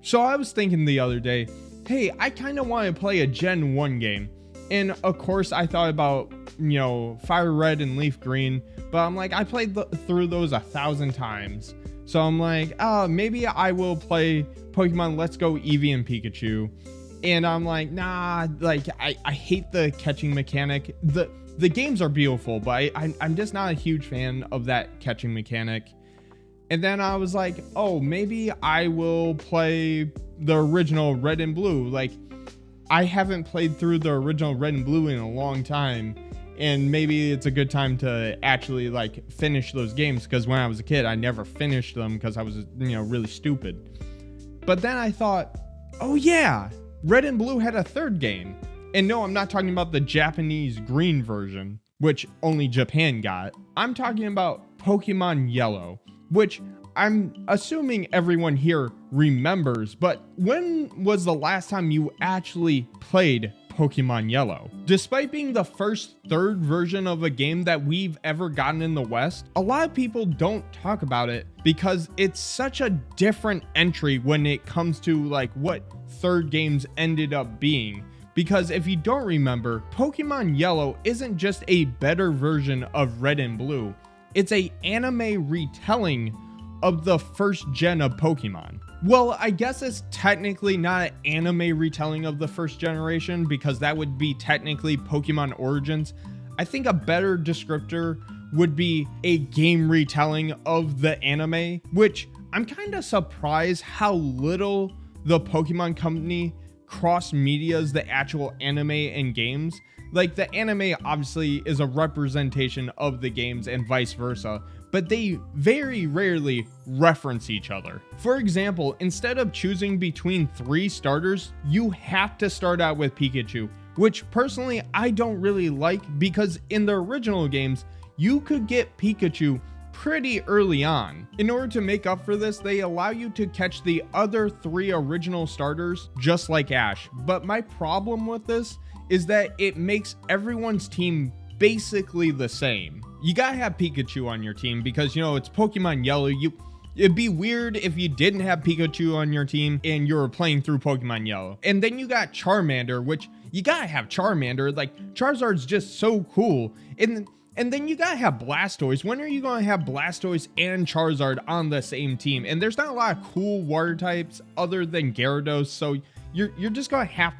So I was thinking the other day, hey, I kind of want to play a Gen 1 game. And of course I thought about, Fire Red and Leaf Green, but I'm like, I played through those 1,000 times. So I'm like, maybe I will play Pokemon Let's Go Eevee and Pikachu. And I'm like, nah, like I hate the catching mechanic. The games are beautiful, but I'm just not a huge fan of that catching mechanic. And then I was like, oh, maybe I will play the original Red and Blue. Like, I haven't played through the original Red and Blue in a long time. And maybe it's a good time to actually like finish those games. Because when I was a kid, I never finished them because I was, really stupid. But then I thought, oh yeah, Red and Blue had a third game. And no, I'm not talking about the Japanese green version, which only Japan got. I'm talking about Pokemon Yellow, which I'm assuming everyone here remembers, but when was the last time you actually played Pokemon Yellow? Despite being the first third version of a game that we've ever gotten in the West, a lot of people don't talk about it because it's such a different entry when it comes to like what third games ended up being. Because if you don't remember, Pokemon Yellow isn't just a better version of Red and Blue. It's an anime retelling of the first gen of Pokemon. Well, I guess it's technically not an anime retelling of the first generation because that would be technically Pokemon Origins. I think a better descriptor would be a game retelling of the anime, which I'm kind of surprised how little the Pokemon company cross medias the actual anime and games. Like, the anime obviously is a representation of the games and vice versa, but they very rarely reference each other. For example, instead of choosing between 3 starters, you have to start out with Pikachu, which personally I don't really like because in the original games, you could get Pikachu pretty early on. In order to make up for this, they allow you to catch the other 3 original starters just like Ash. But my problem with this is that it makes everyone's team basically the same. You gotta have Pikachu on your team because, it's Pokemon Yellow. It'd be weird if you didn't have Pikachu on your team and you were playing through Pokemon Yellow. And then you got Charmander, which you gotta have Charmander. Like, Charizard's just so cool. And then you gotta have Blastoise. When are you gonna have Blastoise and Charizard on the same team? And there's not a lot of cool water types other than Gyarados, so you're just gonna have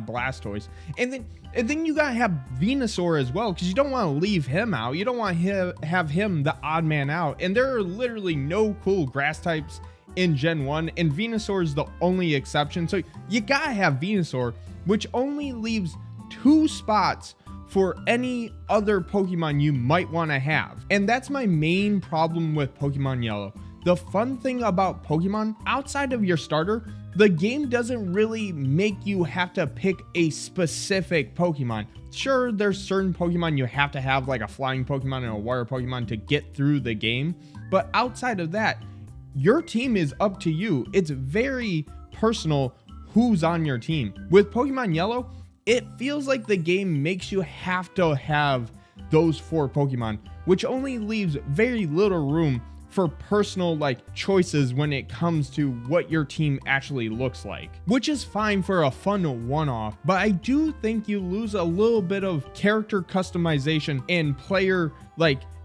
Blastoise. And then you gotta have Venusaur as well, because you don't want to leave him out. You don't want to have him the odd man out. And there are literally no cool grass types in Gen 1, and Venusaur is the only exception. So you gotta have Venusaur, which only leaves 2 spots for any other Pokemon you might want to have. And that's my main problem with Pokemon Yellow. The fun thing about Pokemon, outside of your starter, the game doesn't really make you have to pick a specific Pokemon. Sure, there's certain Pokemon you have to have, like a flying Pokemon and a water Pokemon to get through the game. But outside of that, your team is up to you. It's very personal who's on your team. With Pokemon Yellow, it feels like the game makes you have to have those 4 Pokemon, which only leaves very little room for personal choices when it comes to what your team actually looks like, which is fine for a fun one-off, but I do think you lose a little bit of character customization and player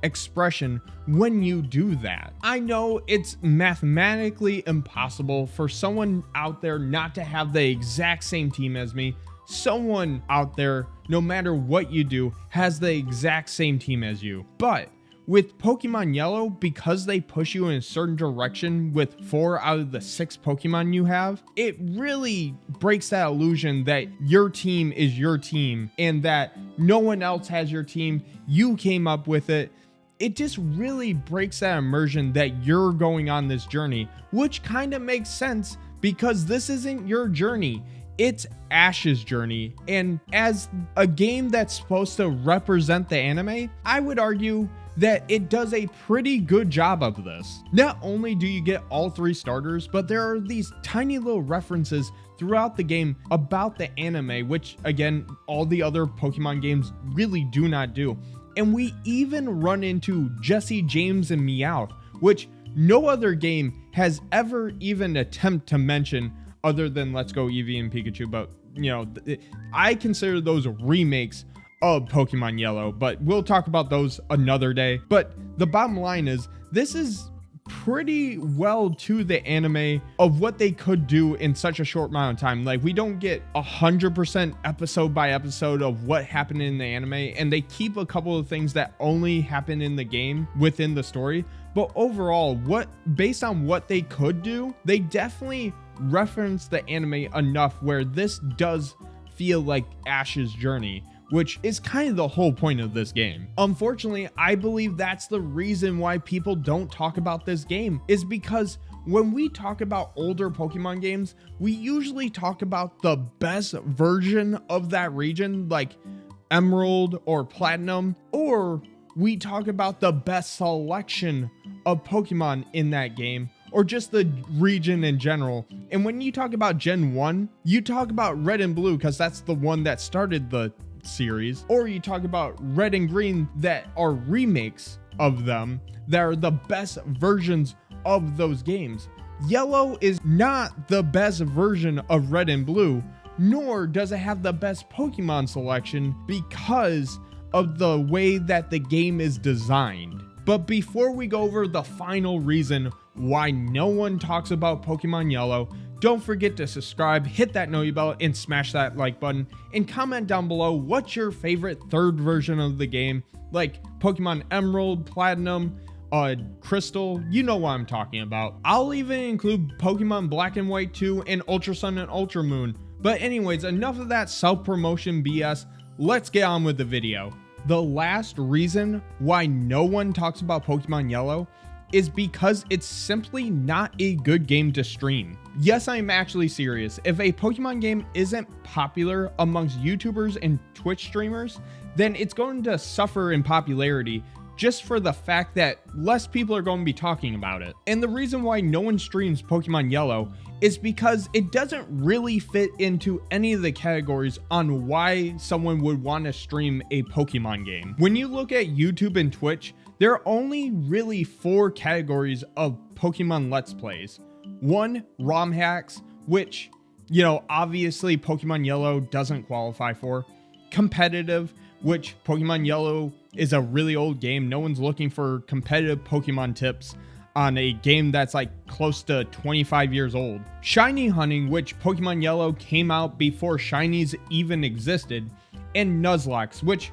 expression when you do that. I know it's mathematically impossible for someone out there not to have the exact same team as me. Someone out there, no matter what you do, has the exact same team as you. But with Pokemon Yellow, because they push you in a certain direction with 4 out of the 6 Pokemon you have, it really breaks that illusion that your team is your team and that no one else has your team. You came up with it. It just really breaks that immersion that you're going on this journey, which kind of makes sense because this isn't your journey. It's Ash's journey. And as a game that's supposed to represent the anime, I would argue that it does a pretty good job of this. Not only do you get all 3 starters, but there are these tiny little references throughout the game about the anime, which again, all the other Pokemon games really do not do. And we even run into Jesse, James, and Meowth, which no other game has ever even attempted to mention other than Let's Go Eevee and Pikachu. But, I consider those remakes of Pokemon Yellow, but we'll talk about those another day. But the bottom line is, this is pretty well to the anime of what they could do in such a short amount of time. Like, we don't get 100% episode by episode of what happened in the anime, and they keep a couple of things that only happen in the game within the story. But overall, based on what they could do, they definitely reference the anime enough where this does feel like Ash's journey, which is kind of the whole point of this game. Unfortunately, I believe that's the reason why people don't talk about this game, is because when we talk about older Pokemon games, we usually talk about the best version of that region, like Emerald or Platinum, or we talk about the best selection of Pokemon in that game, or just the region in general. And when you talk about Gen 1, you talk about Red and Blue because that's the one that started the series, or you talk about Red and Green that are remakes of them that are the best versions of those games. Yellow is not the best version of Red and Blue, nor does it have the best Pokemon selection because of the way that the game is designed. But before we go over the final reason why no one talks about Pokemon Yellow, don't forget to subscribe, hit that notify bell, and smash that like button, and comment down below what's your favorite third version of the game, like Pokemon Emerald, Platinum, Crystal. You know what I'm talking about. I'll even include Pokemon Black and White 2 and Ultra Sun and Ultra Moon. But anyways, enough of that self-promotion BS. Let's get on with the video. The last reason why no one talks about Pokemon Yellow is because it's simply not a good game to stream. Yes, I'm actually serious. If a Pokemon game isn't popular amongst YouTubers and Twitch streamers, then it's going to suffer in popularity just for the fact that less people are going to be talking about it. And the reason why no one streams Pokemon Yellow is because it doesn't really fit into any of the categories on why someone would want to stream a Pokemon game. When you look at YouTube and Twitch, there are only really 4 categories of Pokemon Let's Plays. 1, ROM hacks, which, obviously Pokemon Yellow doesn't qualify for. Competitive, which Pokemon Yellow is a really old game. No one's looking for competitive Pokemon tips on a game that's like close to 25 years old. Shiny hunting, which Pokemon Yellow came out before shinies even existed. And Nuzlocke, which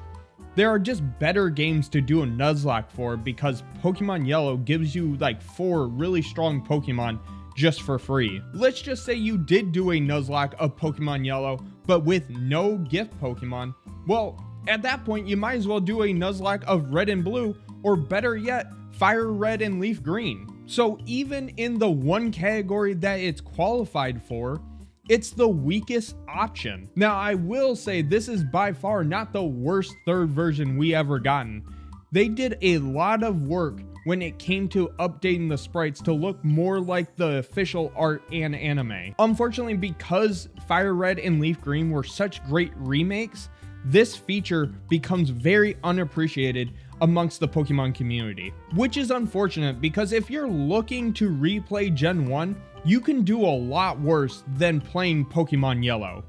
there are just better games to do a Nuzlocke for because Pokemon Yellow gives you like 4 really strong Pokemon just for free. Let's just say you did do a Nuzlocke of Pokemon Yellow, but with no gift Pokemon. Well, at that point, you might as well do a Nuzlocke of Red and Blue, or better yet, Fire Red and Leaf Green. So even in the one category that it's qualified for, it's the weakest option. Now, I will say this is by far not the worst third version we ever gotten. They did a lot of work when it came to updating the sprites to look more like the official art and anime. Unfortunately, because Fire Red and Leaf Green were such great remakes, this feature becomes very unappreciated amongst the Pokemon community, which is unfortunate because if you're looking to replay Gen 1, you can do a lot worse than playing Pokemon Yellow.